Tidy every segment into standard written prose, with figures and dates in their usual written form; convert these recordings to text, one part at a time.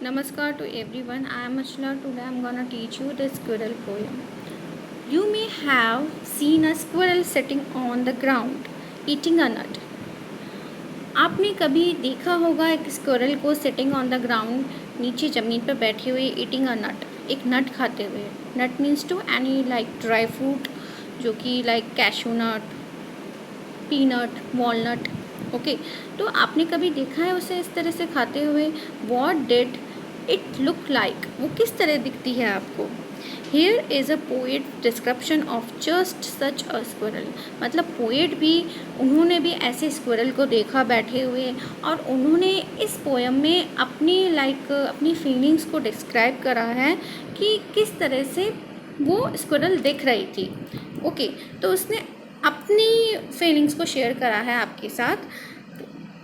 Namaskar to everyone. I am Ashla. Today I am gonna teach you the squirrel poem. You may have seen a squirrel sitting on the ground eating a nut. आपने कभी देखा होगा एक squirrel को sitting on the ground, नीचे ज़मीन पर बैठे हुए ईटिंग अ नट, एक नट खाते हुए. Nut means to any like dry fruit, जो कि like cashew nut, peanut, walnut. Okay, तो आपने कभी देखा है उसे इस तरह से खाते हुए? What did it look like, वो किस तरह दिखती है आपको? Here is a poet description of just such a squirrel. मतलब पोएट भी, उन्होंने भी ऐसे स्क्विरल को देखा बैठे हुए, और उन्होंने इस पोएम में अपनी अपनी फीलिंग्स को डिस्क्राइब करा है कि किस तरह से वो स्क्विरल दिख रही थी. ओके, तो उसने अपनी फीलिंग्स को शेयर करा है आपके साथ.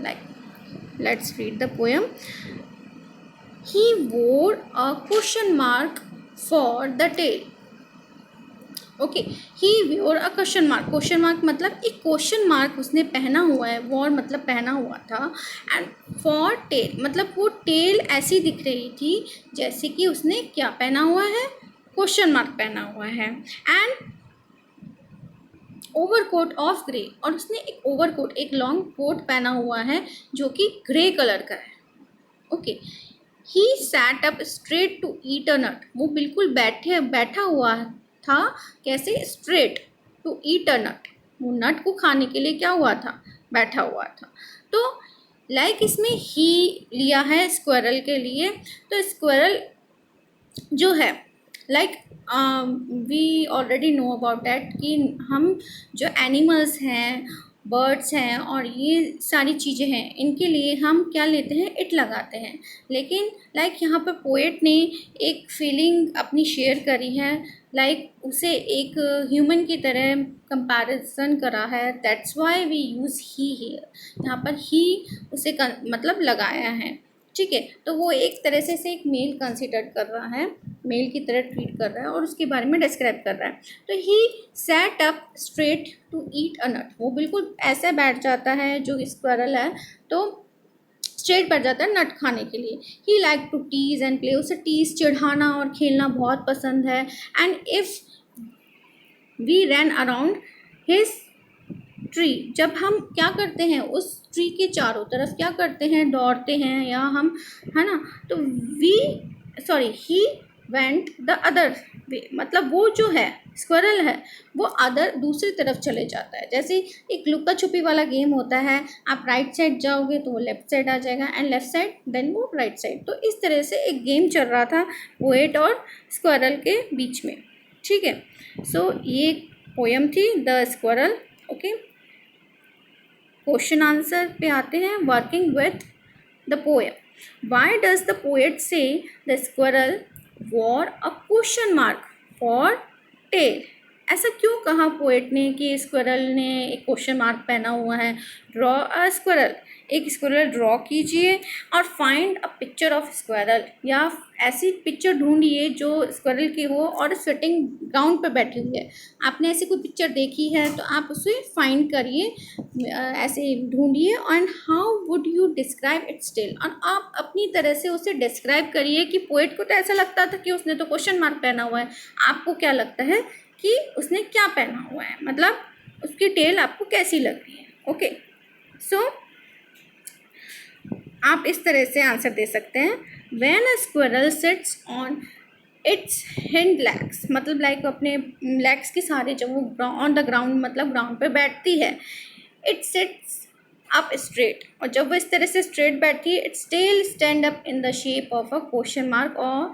Like let's read the poem. He wore a question mark for the tail. Okay, he wore a question mark. Question mark मतलब एक क्वेश्चन मार्क उसने पहना हुआ है. वॉर मतलब पहना हुआ था, एंड फॉर टेल मतलब वो टेल ऐसी दिख रही थी जैसे कि उसने क्या पहना हुआ है, क्वेश्चन मार्क पहना हुआ है. एंड ओवरकोट ऑफ ग्रे, और उसने एक ओवरकोट, एक लॉन्ग कोट पहना हुआ है जो कि ग्रे कलर का है. Okay, he sat up straight to eat a nut. वो बिल्कुल बैठा हुआ था, कैसे? Straight to eat a nut. वो नट को खाने के लिए क्या हुआ था? बैठा हुआ था. तो इसमें ही लिया है स्क्विरल के लिए. तो स्क्विरल जो है we already know about that कि हम जो एनिमल्स हैं, बर्ड्स हैं और ये सारी चीज़ें हैं, इनके लिए हम क्या लेते हैं? इट लगाते हैं. लेकिन यहाँ पर पोएट ने एक फीलिंग अपनी शेयर करी है, उसे एक ह्यूमन की तरह कंपैरिजन करा है. That's why we use he here. यहाँ पर ही उसे मतलब लगाया है. ठीक है, तो वो एक तरह से एक मेल कंसिडर कर रहा है, मेल की तरह ट्रीट कर रहा है और उसके बारे में डिस्क्राइब कर रहा है. तो he sat up straight to eat a nut. वो बिल्कुल ऐसे बैठ जाता है, जो स्क्विरल है तो स्ट्रेट बैठ जाता है नट खाने के लिए. He like to tease and play. उसे टीज, चिढ़ाना और खेलना बहुत पसंद है. And if we run around his tree, जब हम क्या करते हैं, उस ट्री के चारों तरफ क्या करते हैं? दौड़ते हैं, या हम, है ना? तो he went the other way. मतलब वो जो है स्क्विरल है, वो दूसरी तरफ चले जाता है. जैसे एक लुका छुपी वाला गेम होता है, आप राइट साइड जाओगे तो वो लेफ्ट साइड आ जाएगा, एंड लेफ्ट साइड देन वो राइट साइड. तो इस तरह से एक गेम चल रहा था पोएट और स्क्विरल के बीच में. ठीक है, सो ये पोएम थी the squirrel. Okay, question answer पे आते हैं. Working with the poem. Why does the poet say the squirrel wore a question mark for tail? ऐसा क्यों कहा पोएट ने कि स्क्विरल ने एक क्वेश्चन मार्क पहना हुआ है? Draw a squirrel. एक स्क्विरल ड्रॉ कीजिए और find a picture of squirrel, या ऐसी पिक्चर ढूंढिए जो स्क्विरल की हो और सिटिंग ग्राउंड पर बैठी हुई है. आपने ऐसी कोई पिक्चर देखी है तो आप उसे फाइंड करिए, ऐसे ढूंढिए. And how would you describe its tail, और आप अपनी तरह से उसे डिस्क्राइब करिए. कि पोएट को तो ऐसा लगता था कि उसने तो क्वेश्चन मार्क पहना हुआ है, आपको क्या लगता है कि उसने क्या पहना हुआ है? मतलब उसकी टेल आपको कैसी लग रही है? ओके, सो आप इस तरह से आंसर दे सकते हैं. When a squirrel sits on it's hind legs, मतलब अपने लेग्स के सहारे जब वो ऑन द ग्राउंड, मतलब ग्राउंड पे बैठती है. इट सिट्स अप स्ट्रेट, और जब वो इस तरह से स्ट्रेट बैठती है, its tail stand up in the shape of a question mark और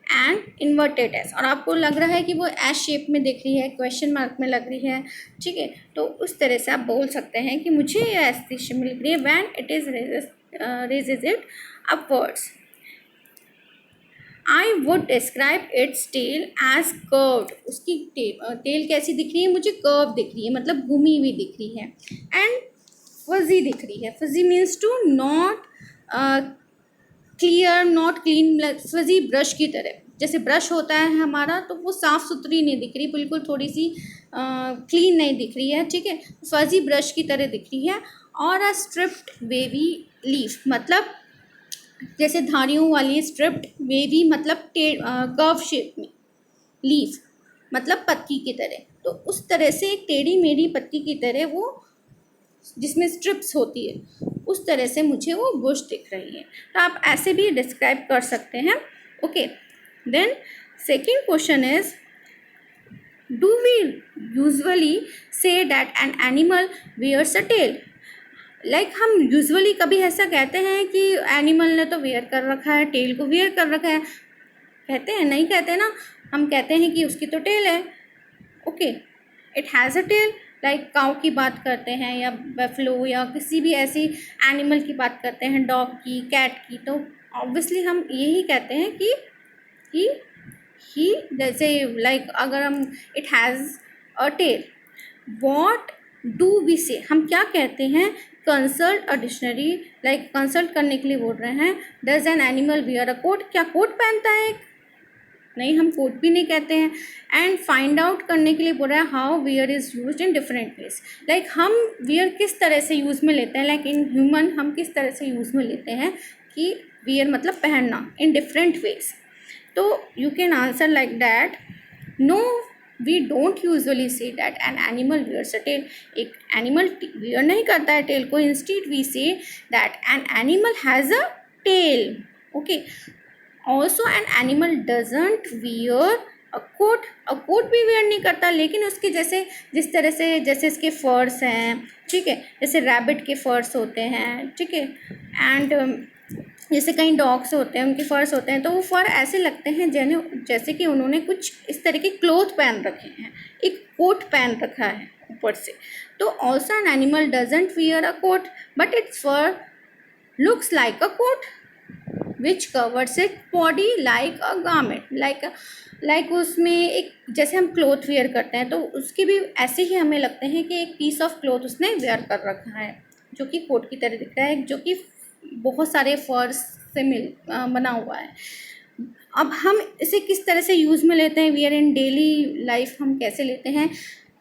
एंड इन्वर्टेड एस. और आपको लग रहा है कि वो एस शेप में दिख रही है, क्वेश्चन मार्क में लग रही है. ठीक है, तो उस तरह से आप बोल सकते हैं कि मुझे ये ऐसी शेप मिल रही है. When it is raises it upwards. I would describe its tail as curved. उसकी टेल कैसी दिख रही है? मुझे कर्व दिख रही है, मतलब घूमी हुई दिख रही है. एंड फजी दिख रही है. Fuzzy means to not clear, not clean. Fuzzy brush की तरह, जैसे ब्रश होता है हमारा, तो वो साफ़ सुथरी नहीं दिख रही, बिल्कुल थोड़ी सी क्लीन नहीं दिख रही है. ठीक है, फजी ब्रश की तरह दिख रही है. और अ स्ट्रिप्ड वेवी लीफ, मतलब जैसे धारियों वाली स्ट्रिप्ड वेवी मतलब कर्व शेप में, लीफ मतलब पत्ती की तरह, तो उस तरह से एक टेढ़ी मेढ़ी पत्ती की तरह वो जिसमें स्ट्रिप्स होती है, उस तरह से मुझे वो बुश दिख रही है। तो आप ऐसे भी डिस्क्राइब कर सकते हैं। Okay, then second question is, do we usually say that an animal wears a tail? Like हम यूजुअली कभी ऐसा कहते हैं कि एनिमल ने तो वेयर कर रखा है, टेल को वेयर कर रखा है, कहते हैं? नहीं कहते ना, हम कहते हैं कि उसकी तो टेल है। Okay, it has a tail. Like cow की बात करते हैं या बफलो या किसी भी ऐसी एनिमल की बात करते हैं, डॉग की, कैट की, तो ऑब्वियसली हम यही कहते हैं कि ही जैसे लाइक अगर हम it has a tail, what do we say, हम क्या कहते हैं? Consult a dictionary, like consult करने के लिए बोल रहे हैं। Does an animal wear a coat? क्या कोट पहनता है? नहीं, हम कोट भी नहीं कहते हैं। एंड फाइंड आउट करने के लिए बोल रहा है how wear is use in different veg, like हम वियर किस तरह से यूज़ में लेते हैं, लाइक इन ह्यूमन हम किस तरह से यूज़ में लेते हैं कि वियर मतलब पहनना, इन डिफरेंट वेज। तो you can answer like that, no we don't usually say that an animal wears a tail. एक एनिमल वियर नहीं करता है टेल को, instead we say that an animal has a tail. Okay, also an animal doesn't wear a coat, a coat भी wear नहीं करता, लेकिन उसके जैसे जिस तरह से जैसे इसके फर्स हैं, ठीक है, जैसे रैबिट के फर्स होते हैं, ठीक है, एंड जैसे कई डॉग्स होते हैं उनके फर्स होते हैं, तो वो फर ऐसे लगते हैं जैसे कि उन्होंने कुछ इस तरह के क्लोथ पहन रखे हैं, एक कोट पहन रखा है ऊपर से। तो also an animal doesn't wear a coat but its fur looks like a coat which covers it body like a garment, like उसमें एक जैसे हम क्लोथ वेयर करते हैं तो उसकी भी ऐसे ही हमें लगते हैं कि एक पीस ऑफ क्लोथ उसने वेयर कर रखा है जो कि कोट की तरह दिख रहा है, जो कि बहुत सारे फर्स से बना हुआ है। अब हम इसे किस तरह से यूज़ में लेते हैं, वियर इन डेली लाइफ हम कैसे लेते हैं?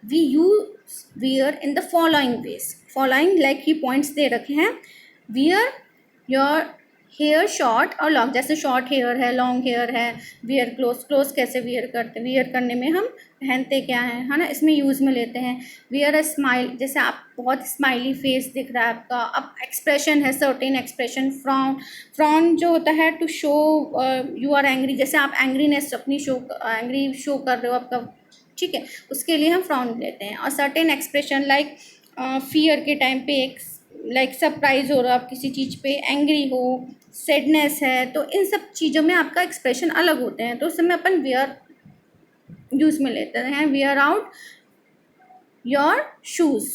We use wear in the following ways, following like ही पॉइंट्स दे रखे हैं। वियर योर हेयर शॉर्ट और लॉन्ग, जैसे शॉर्ट हेयर है, लॉन्ग हेयर है। वियर क्लोथ, क्लोथ कैसे वियर करते हैं, वियर करने में हम पहनते क्या है ना, इसमें यूज़ में लेते हैं। वियर अ स्माइल, जैसे आप बहुत स्माइली फेस दिख रहा है आपका। अब एक्सप्रेशन है, सर्टेन एक्सप्रेशन, फ्रॉन, फ्रॉन जो होता है to show you are angry, जैसे आप एंग्रीनेस अपनी एंग्री शो कर रहे हो आपका, ठीक है, उसके लिए हम फ्रॉन लेते हैं। और सर्टेन एक्सप्रेशन लाइक फियर के टाइम पे एक लाइक सरप्राइज हो रहा आप किसी चीज़ पे, एंग्री हो, सैडनेस है, तो इन सब चीज़ों में आपका एक्सप्रेशन अलग होते हैं, तो उस समय अपन वियर यूज़ में लेते हैं। Wear out your shoes,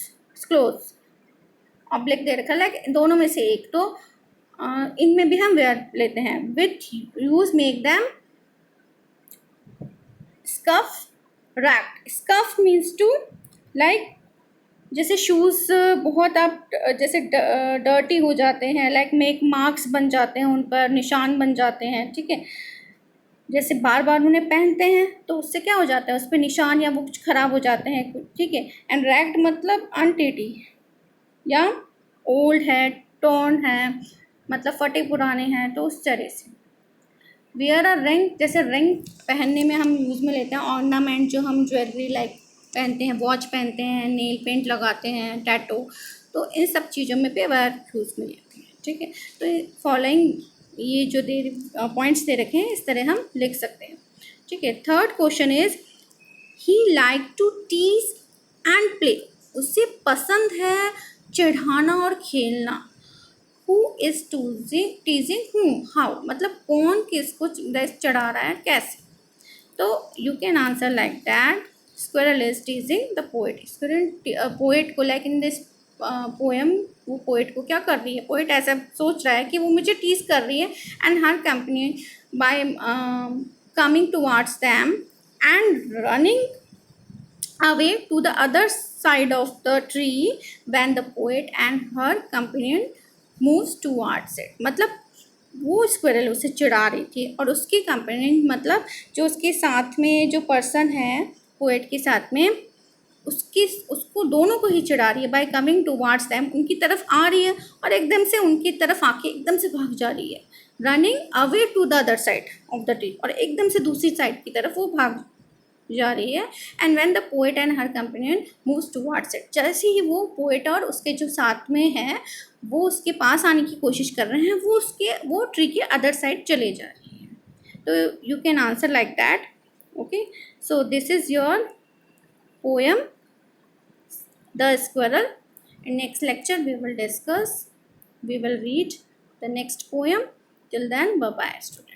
clothes, oblique दे रखा लाइक दोनों में से एक, तो इनमें भी हम वेयर लेते हैं। With use make them scuff wrecked, scuff means to like जैसे शूज़ बहुत आप जैसे डर्टी हो जाते हैं, लाइक मेक मार्क्स बन जाते हैं, उन पर निशान बन जाते हैं, ठीक है, जैसे बार बार उन्हें पहनते हैं तो उससे क्या हो जाता है, उस पर निशान या वो कुछ ख़राब हो जाते हैं कुछ, ठीक है। एंड रैक्ड मतलब अनटेटी या ओल्ड है, टॉर्न है, मतलब फटे पुराने हैं, तो उस तरह से। वियर अ रिंग, जैसे रिंग पहनने में हम यूज़ में लेते हैं, ऑर्नामेंट जो हम ज्वेलरी लाइक पहनते हैं, वॉच पहनते हैं, नेल पेंट लगाते हैं, टैटू, तो इन सब चीज़ों में पे वायर यूज़ में लेते हैं, ठीक है। तो फॉलोइंग ये जो पॉइंट्स दे रखे हैं इस तरह हम लिख सकते हैं, ठीक है। Third question is, he like to tease and play, उसे पसंद है चिढ़ाना और खेलना। Who is teasing whom, how, मतलब कौन किसको चढ़ा रहा है, कैसे। तो you can answer like that, squirrel is teasing the poet, squirrel poet को लाइक इन दिस पोएम, वो पोएट को क्या कर रही है, पोएट ऐसा सोच रहा है कि वो मुझे टीज कर रही है, and her company by coming towards them and running away to the other side of the tree when the poet and her companion moves towards it, मतलब वो स्क्विरल उसे चिढ़ा रही थी और उसकी कंपेनियन मतलब जो उसके साथ में जो पर्सन है पोएट के साथ में, उसको दोनों को ही चिढ़ा रही है। बाय कमिंग टुवार्ड्स दैम, उनकी तरफ आ रही है और एकदम से उनकी तरफ आके एकदम से भाग जा रही है, running away to the other side of the tree, और एकदम से दूसरी साइड की तरफ वो भाग जा रही है। And when the poet and her companion moves towards it, जैसे ही वो पोएट और उसके जो साथ में है वो उसके पास आने की कोशिश कर रहे हैं, वो ट्री के अदर साइड चले जा रही है। तो you can answer like that. Okay, so this is your poem The Squirrel. In next lecture we will read the next poem. Till then, bye bye students.